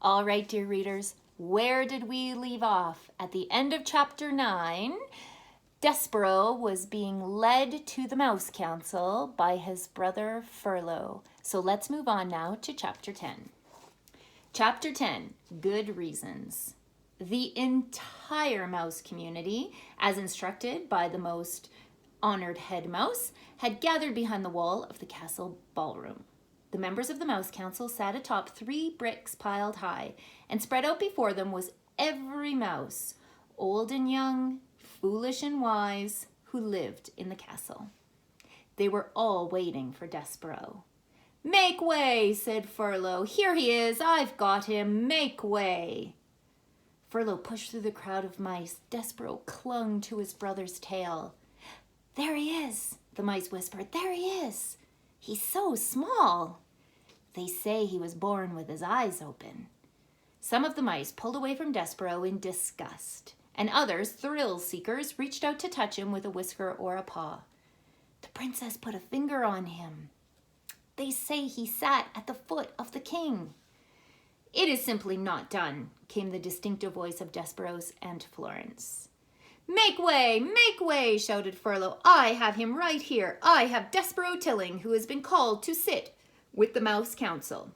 All right, dear readers, where did we leave off? At the end of chapter 9, Despereaux was being led to the Mouse Council by his brother Furlough. So let's move on now to chapter 10. Chapter 10, Good Reasons. The entire mouse community, as instructed by the most honored head mouse, had gathered behind the wall of the castle ballroom. The members of the Mouse Council sat atop 3 bricks piled high, and spread out before them was every mouse, old and young, foolish and wise, who lived in the castle. They were all waiting for Despereaux. "Make way," said Furlough. "Here he is. I've got him. Make way." Furlough pushed through the crowd of mice. Despereaux clung to his brother's tail. "There he is," the mice whispered. "There he is. He's so small. They say he was born with his eyes open." Some of the mice pulled away from Despereaux in disgust, and others, thrill seekers, reached out to touch him with a whisker or a paw. "The princess put a finger on him. They say he sat at the foot of the king." "It is simply not done," came the distinctive voice of Despereaux's Aunt Florence. Make way, shouted Furlough. "I have him right here. I have Despereaux Tilling, who has been called to sit with the Mouse Council."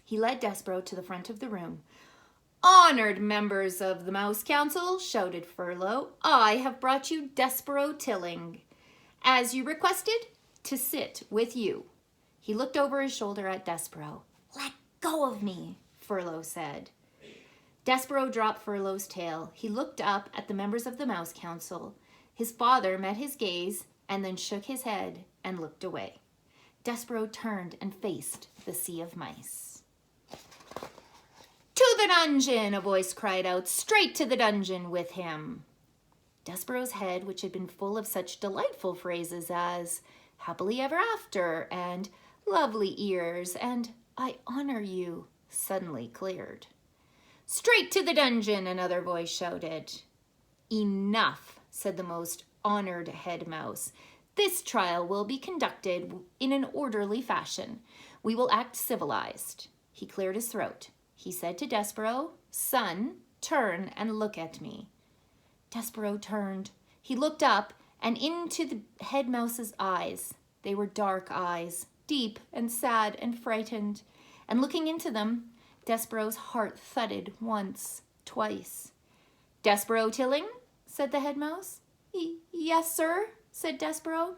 He led Despereaux to the front of the room. "Honored members of the Mouse Council," shouted Furlough, "I have brought you Despereaux Tilling, as you requested, to sit with you." He looked over his shoulder at Despereaux. "Let go of me," Furlough said. Despereaux dropped Furlough's tail. He looked up at the members of the Mouse Council. His father met his gaze and then shook his head and looked away. Despereaux turned and faced the sea of mice. "To the dungeon!" a voice cried out. "Straight to the dungeon with him!" Despereaux's head, which had been full of such delightful phrases as "happily ever after" and "lovely ears" and "I honor you," suddenly cleared. "Straight to the dungeon!" another voice shouted. "Enough," said the most honored head mouse. "This trial will be conducted in an orderly fashion. We will act civilized." He cleared his throat. He said to Despereaux, "Son, turn and look at me." Despereaux turned. He looked up and into the head mouse's eyes. They were dark eyes, deep and sad and frightened. And looking into them, Despereaux's heart thudded once, twice. "Despereaux Tilling?" said the head mouse. "Yes, sir," said Despereaux.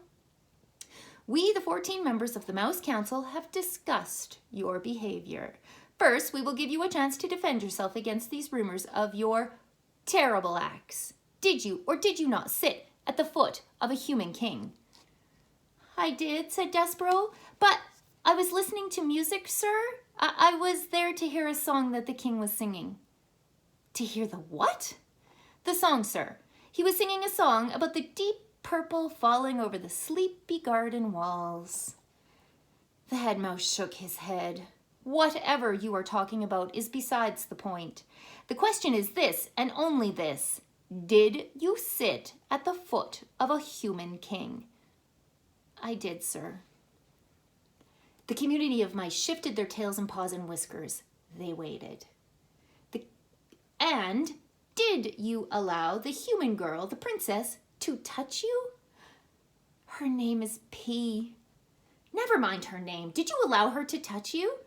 "We, the 14 members of the Mouse Council, have discussed your behavior. First, we will give you a chance to defend yourself against these rumors of your terrible acts. Did you or did you not sit at the foot of a human king?" "I did," said Despereaux, "but I was listening to music, sir. I was there to hear a song that the king was singing." "To hear the what?" "The song, sir. He was singing a song about the deep purple falling over the sleepy garden walls." The head mouse shook his head. "Whatever you are talking about is besides the point. The question is this, and only this. Did you sit at the foot of a human king?" "I did, sir." The community of mice shifted their tails and paws and whiskers. They waited. "And did you allow the human girl, the princess, to touch you?" "Her name is P." "Never mind her name. Did you allow her to touch you?"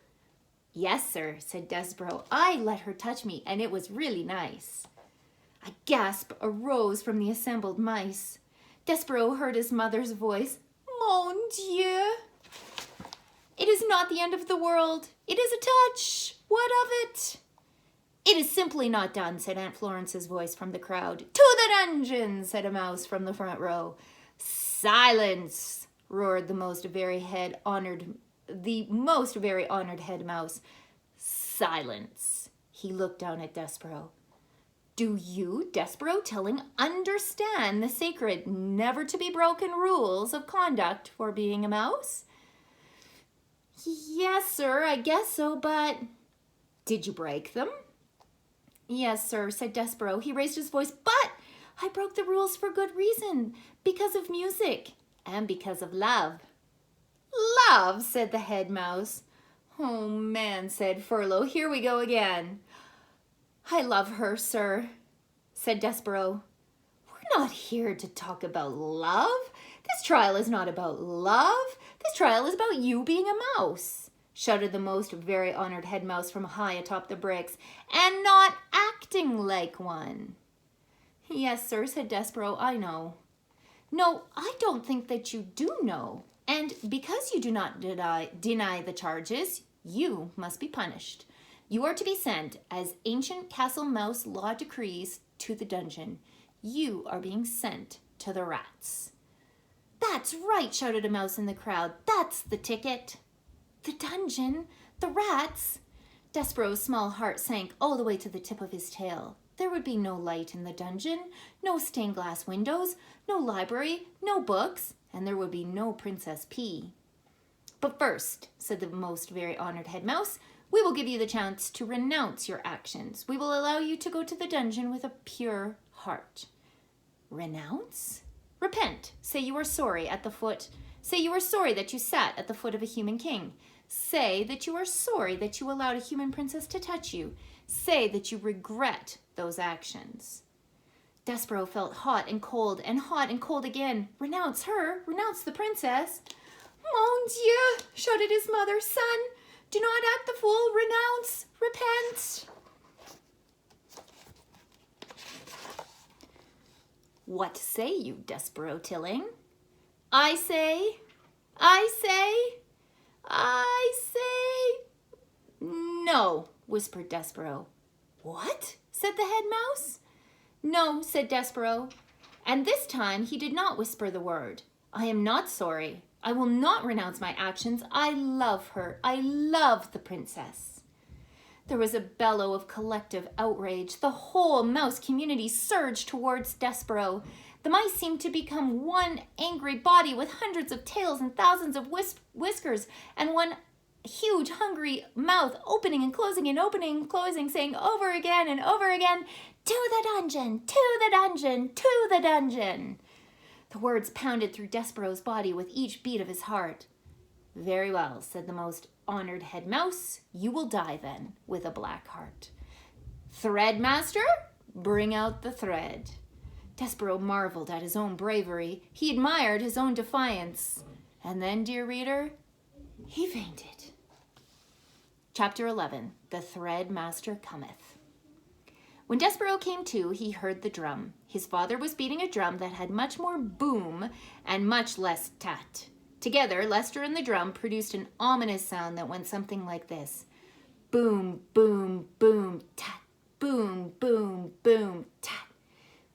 "Yes, sir," said Despereaux. "I let her touch me, and it was really nice." A gasp arose from the assembled mice. Despereaux heard his mother's voice. "Mon Dieu! It is not the end of the world. It is a touch. What of it?" "It is simply not done," said Aunt Florence's voice from the crowd. "To the dungeon!" said a mouse from the front row. "Silence!" roared the most very honored head mouse. "Silence!" He looked down at Despereaux. "Do you, Despereaux Tilling, understand the sacred, never-to-be-broken rules of conduct for being a mouse?" "Yes, sir, I guess so, but—" "Did you break them?" "Yes, sir," said Despereaux. He raised his voice. "But I broke the rules for good reason, because of music and because of love." "Love?" said the head mouse. Oh man, said Furlough, here we go again. I love her, sir, said Despereaux. We're not here to talk about love. This trial is not about love. This trial is about you being a mouse, shouted the most very honored head mouse from high atop the bricks, and not acting like one. Yes, sir, said Despereaux, I know. No, I don't think that you do know. And because you do not deny the charges, you must be punished. You are to be sent, as ancient castle mouse law decrees, to the dungeon. You are being sent to the rats. That's right, shouted a mouse in the crowd. That's the ticket. The dungeon? The rats? Despereaux's small heart sank all the way to the tip of his tail. There would be no light in the dungeon, no stained glass windows, no library, no books, and there would be no Princess P. But first, said the most very honored head mouse, we will give you the chance to renounce your actions. We will allow you to go to the dungeon with a pure heart. Renounce? Repent. Say you are sorry at the foot. Say you are sorry that you sat at the foot of a human king. Say that you are sorry that you allowed a human princess to touch you. Say that you regret those actions. Despereaux felt hot and cold again. Renounce her, renounce the princess. Mon Dieu, shouted his mother. Son, do not act the fool, renounce, repent. What say you, Despereaux Tilling? I say, no, whispered Despereaux. What? Said the head mouse. No, said Despereaux, and this time he did not whisper the word. I am not sorry. I will not renounce my actions. I love her. I love the princess. There was a bellow of collective outrage. The whole mouse community surged towards Despereaux. The mice seemed to become one angry body with hundreds of tails and thousands of whiskers and one huge hungry mouth opening and closing and opening and closing, saying over again and over again, to the dungeon, to the dungeon, to the dungeon. The words pounded through Despereaux's body with each beat of his heart. Very well, said the most honored head mouse. You will die then with a black heart. Threadmaster, bring out the thread. Despereaux marveled at his own bravery. He admired his own defiance. And then, dear reader, he fainted. Chapter 11, The Threadmaster Cometh. When Despereaux came to, he heard the drum. His father was beating a drum that had much more boom and much less tat. Together, Lester and the drum produced an ominous sound that went something like this. Boom, boom, boom, tat. Boom, boom, boom, tat.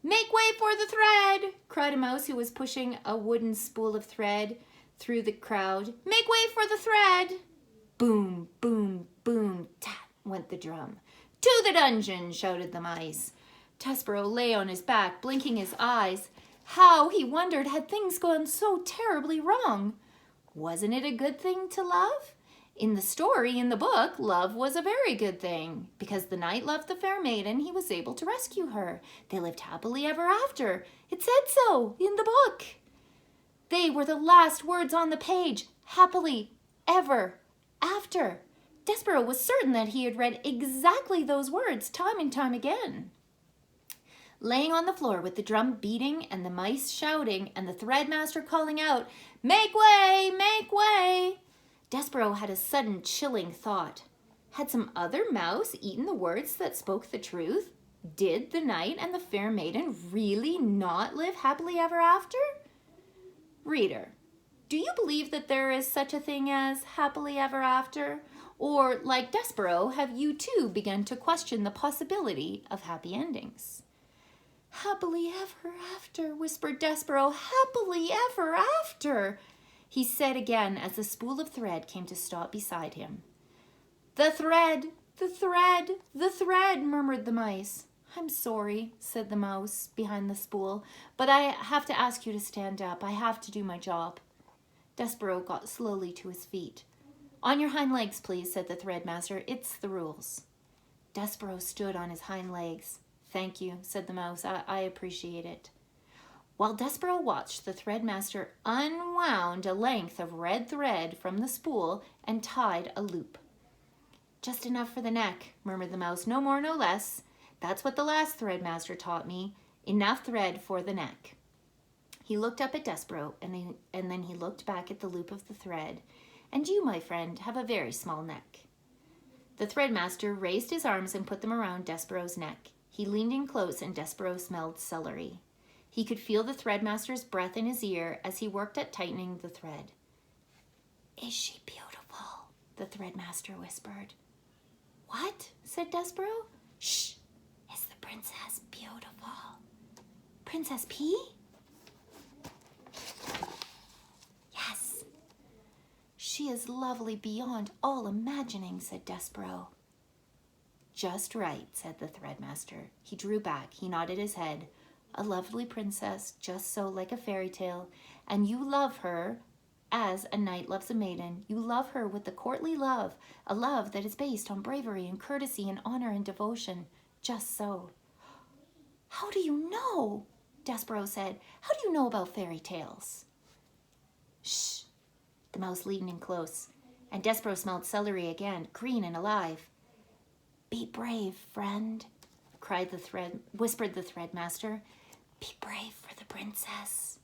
Make way for the thread, cried a mouse who was pushing a wooden spool of thread through the crowd. Make way for the thread. Boom, boom, boom, tat, went the drum. To the dungeon, shouted the mice. Despereaux lay on his back, blinking his eyes. How, he wondered, had things gone so terribly wrong? Wasn't it a good thing to love? In the story, in the book, love was a very good thing. Because the knight loved the fair maiden, he was able to rescue her. They lived happily ever after. It said so in the book. They were the last words on the page. Happily ever after. Despereaux was certain that he had read exactly those words time and time again. Laying on the floor with the drum beating and the mice shouting and the threadmaster calling out, "Make way! Make way!" Despereaux had a sudden chilling thought. Had some other mouse eaten the words that spoke the truth? Did the knight and the fair maiden really not live happily ever after? Reader, do you believe that there is such a thing as happily ever after? Or, like Despereaux, have you too begun to question the possibility of happy endings? Happily ever after, whispered Despereaux. Happily ever after, he said again as the spool of thread came to stop beside him. The thread, the thread, the thread, murmured the mice. I'm sorry, said the mouse behind the spool, but I have to ask you to stand up. I have to do my job. Despereaux got slowly to his feet. On your hind legs, please, said the threadmaster. It's the rules. Despereaux stood on his hind legs. Thank you, said the mouse. I appreciate it. While Despereaux watched, the threadmaster unwound a length of red thread from the spool and tied a loop Just enough for the neck, murmured the mouse. No more, no less. That's what the last threadmaster taught me. Enough thread for the neck. He looked up at Despereaux, and then he looked back at the loop of the thread. And you, my friend, have a very small neck. The threadmaster raised his arms and put them around Despereaux's neck. He leaned in close, and Despereaux smelled celery. He could feel the threadmaster's breath in his ear as he worked at tightening the thread. Is she beautiful? The threadmaster whispered. What? Said Despereaux. Shh! Is the princess beautiful? Princess P? Yes. She is lovely beyond all imagining, said Despereaux. Just right, said the threadmaster. He drew back. He nodded his head. A lovely princess, just so like a fairy tale, and you love her as a knight loves a maiden. You love her with the courtly love, a love that is based on bravery and courtesy and honor and devotion, just so. How do you know? Despereaux said. How do you know about fairy tales? Shh. The mouse leaned in close, and Despereaux smelled celery again, green and alive. Be brave, friend, whispered the threadmaster. Be brave for the princess.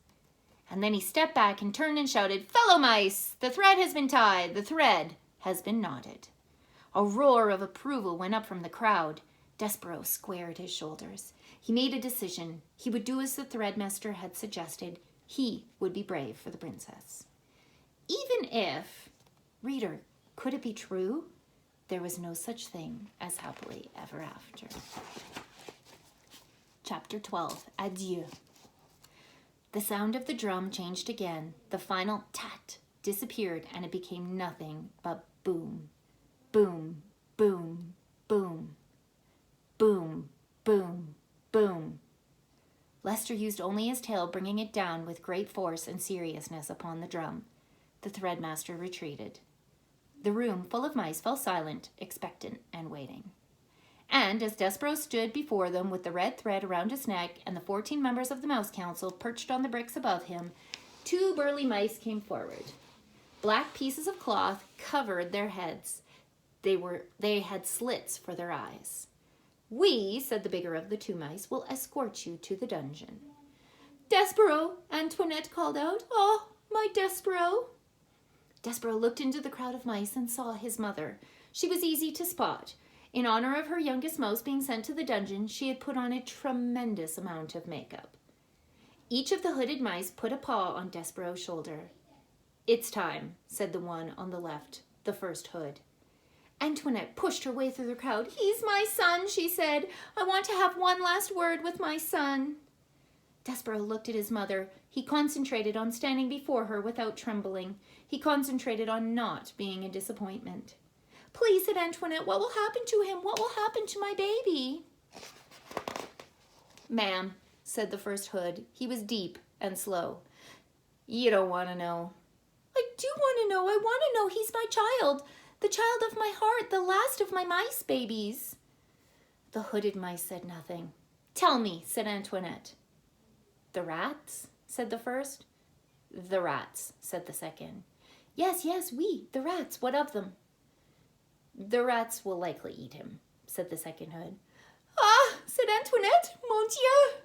And then he stepped back and turned and shouted, Fellow mice, the thread has been tied, the thread has been knotted. A roar of approval went up from the crowd. Despereaux squared his shoulders. He made a decision. He would do as the threadmaster had suggested. He would be brave for the princess. Even if, reader, could it be true? There was no such thing as happily ever after. Chapter 12, Adieu. The sound of the drum changed again. The final tat disappeared, and it became nothing but boom, boom, boom, boom, boom, boom, boom. Lester used only his tail, bringing it down with great force and seriousness upon the drum. The threadmaster retreated. The room full of mice fell silent, expectant, and waiting. And as Despereaux stood before them with the red thread around his neck and the 14 members of the Mouse Council perched on the bricks above him, 2 burly mice came forward. Black pieces of cloth covered their heads. They had slits for their eyes. We, said the bigger of the 2 mice, will escort you to the dungeon. Despereaux, Antoinette called out. Oh, my Despereaux. Despereaux looked into the crowd of mice and saw his mother. She was easy to spot. In honor of her youngest mouse being sent to the dungeon, she had put on a tremendous amount of makeup. Each of the hooded mice put a paw on Despereaux's shoulder. It's time, said the one on the left, the first hood. Antoinette pushed her way through the crowd. He's my son, she said. I want to have one last word with my son. Despereaux looked at his mother. He concentrated on standing before her without trembling. He concentrated on not being a disappointment. Please, said Antoinette, what will happen to him? What will happen to my baby? Ma'am, said the first hood. He was deep and slow. You don't want to know. I do want to know. I want to know. He's my child. The child of my heart, the last of my mice babies. The hooded mice said nothing. Tell me, said Antoinette. The rats, said the first. The rats, said the second. Yes, we, the rats, what of them? The rats will likely eat him, said the second hood. Ah, said Antoinette, mon Dieu.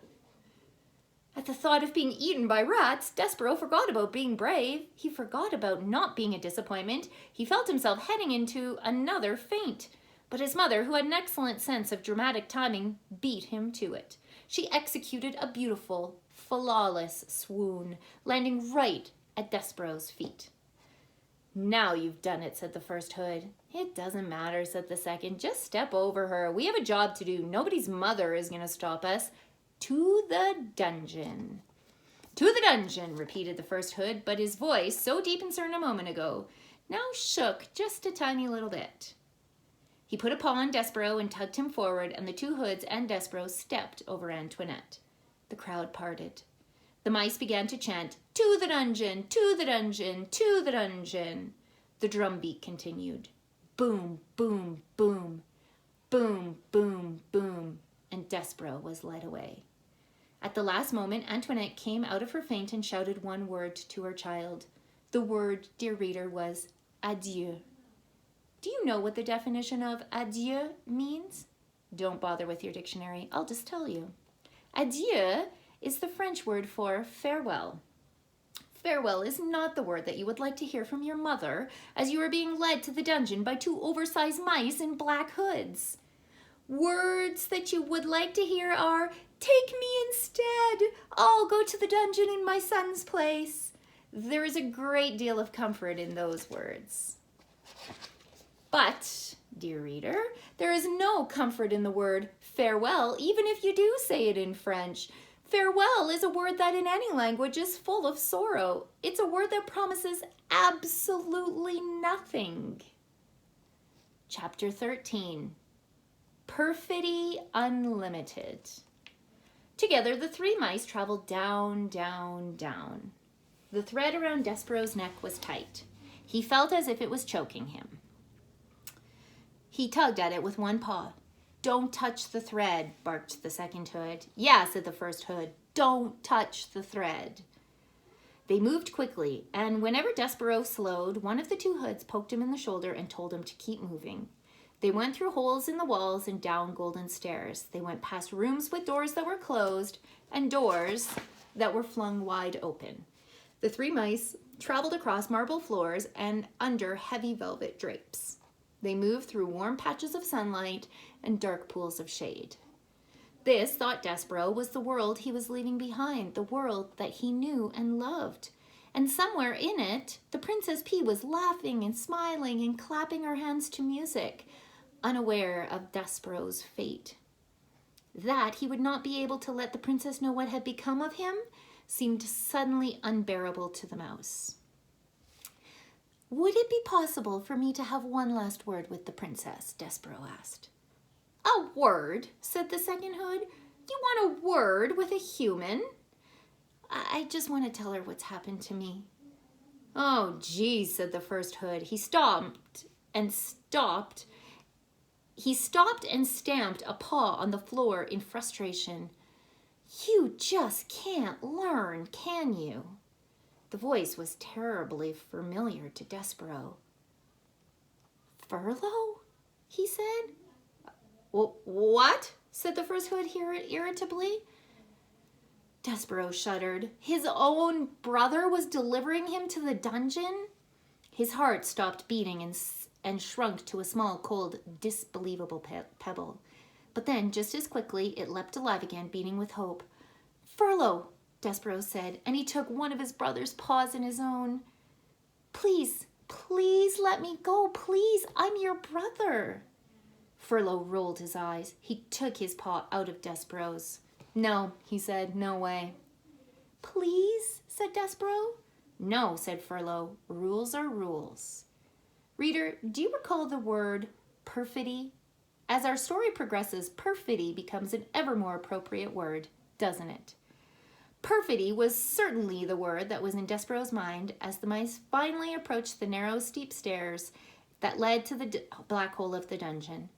At the thought of being eaten by rats, Despereaux forgot about being brave. He forgot about not being a disappointment. He felt himself heading into another faint. But his mother, who had an excellent sense of dramatic timing, beat him to it. She executed a beautiful, flawless swoon, landing right at Despereaux's feet. Now you've done it, said the first hood. It doesn't matter, said the second. Just step over her. We have a job to do. Nobody's mother is going to stop us. To the dungeon. To the dungeon, repeated the first hood, but his voice, so deep and certain a moment ago, now shook just a tiny little bit. He put a paw on Despereaux and tugged him forward, and the 2 hoods and Despereaux stepped over Antoinette. The crowd parted. The mice began to chant, to the dungeon, to the dungeon, to the dungeon. The drum beat continued. Boom, boom, boom, boom, boom, boom, and Despereaux was led away. At the last moment, Antoinette came out of her faint and shouted one word to her child. The word, dear reader, was adieu. Do you know what the definition of adieu means? Don't bother with your dictionary, I'll just tell you. Adieu is the French word for farewell. Farewell is not the word that you would like to hear from your mother as you are being led to the dungeon by two oversized mice in black hoods. Words that you would like to hear are, take me instead. I'll go to the dungeon in my son's place. There is a great deal of comfort in those words. But, dear reader, there is no comfort in the word farewell, even if you do say it in French. Farewell is a word that in any language is full of sorrow. It's a word that promises absolutely nothing. Chapter 13. Perfidy Unlimited. Together, the three mice traveled down, down, down. The thread around Despereaux's neck was tight. He felt as if it was choking him. He tugged at it with one paw. Don't touch the thread, barked the second hood. Yeah, said the first hood. Don't touch the thread. They moved quickly, and whenever Despereaux slowed, one of the two hoods poked him in the shoulder and told him to keep moving. They went through holes in the walls and down golden stairs. They went past rooms with doors that were closed and doors that were flung wide open. The three mice traveled across marble floors and under heavy velvet drapes. They moved through warm patches of sunlight and dark pools of shade. This, thought Despereaux, was the world he was leaving behind, the world that he knew and loved. And somewhere in it, the Princess P was laughing and smiling and clapping her hands to music, unaware of Despereaux's fate. That he would not be able to let the princess know what had become of him seemed suddenly unbearable to the mouse. Would it be possible for me to have one last word with the princess? Despereaux asked. A word, said the second hood. You want a word with a human? I just want to tell her what's happened to me. Oh, geez, said the first hood. He stopped and stamped a paw on the floor in frustration. You just can't learn, can you? The voice was terribly familiar to Despereaux. Furlough? He said. What? Said the first hood irritably. Despereaux shuddered. His own brother was delivering him to the dungeon? His heart stopped beating and shrunk to a small, cold, disbelievable pebble. But then, just as quickly, it leapt alive again, beating with hope. Furlough, Despereaux said, and he took one of his brother's paws in his own. Please, please let me go, please, I'm your brother. Furlough rolled his eyes. He took his paw out of Despereaux's. No, he said, no way. Please, said Despereaux. No, said Furlough, rules are rules. Reader, do you recall the word perfidy? As our story progresses, perfidy becomes an ever more appropriate word, doesn't it? Perfidy was certainly the word that was in Despereaux's mind as the mice finally approached the narrow, steep stairs that led to the black hole of the dungeon.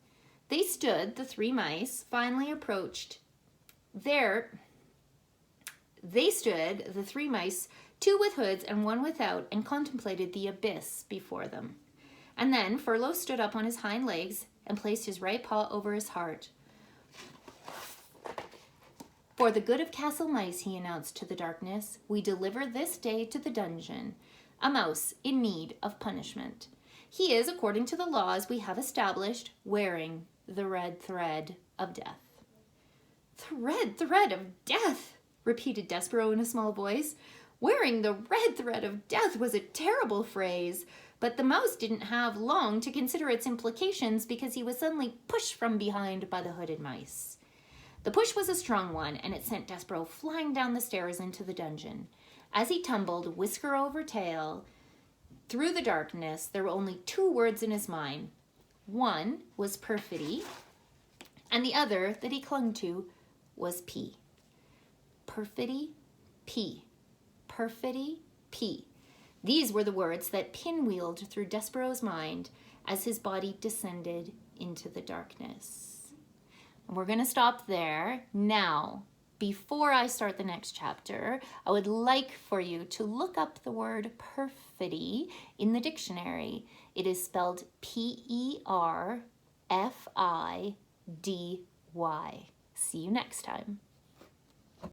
They stood, the three mice, finally approached. They stood, the three mice, two with hoods and one without, and contemplated the abyss before them. And then Furlough stood up on his hind legs and placed his right paw over his heart. For the good of Castle Mice, he announced to the darkness, we deliver this day to the dungeon a mouse in need of punishment. He is, according to the laws we have established, wearing the red thread of death. Thread of death, repeated Despereaux in a small voice. Wearing the red thread of death was a terrible phrase, but the mouse didn't have long to consider its implications because he was suddenly pushed from behind by the hooded mice. The push was a strong one, and it sent Despereaux flying down the stairs into the dungeon. As he tumbled, whisker over tail, through the darkness, there were only two words in his mind. One was perfidy, and the other that he clung to was P. Perfidy, P. Perfidy, P. These were the words that pinwheeled through Despereaux's mind as his body descended into the darkness. We're going to stop there. Now, before I start the next chapter, I would like for you to look up the word perfidy in the dictionary. It is spelled P-E-R-F-I-D-Y. See you next time.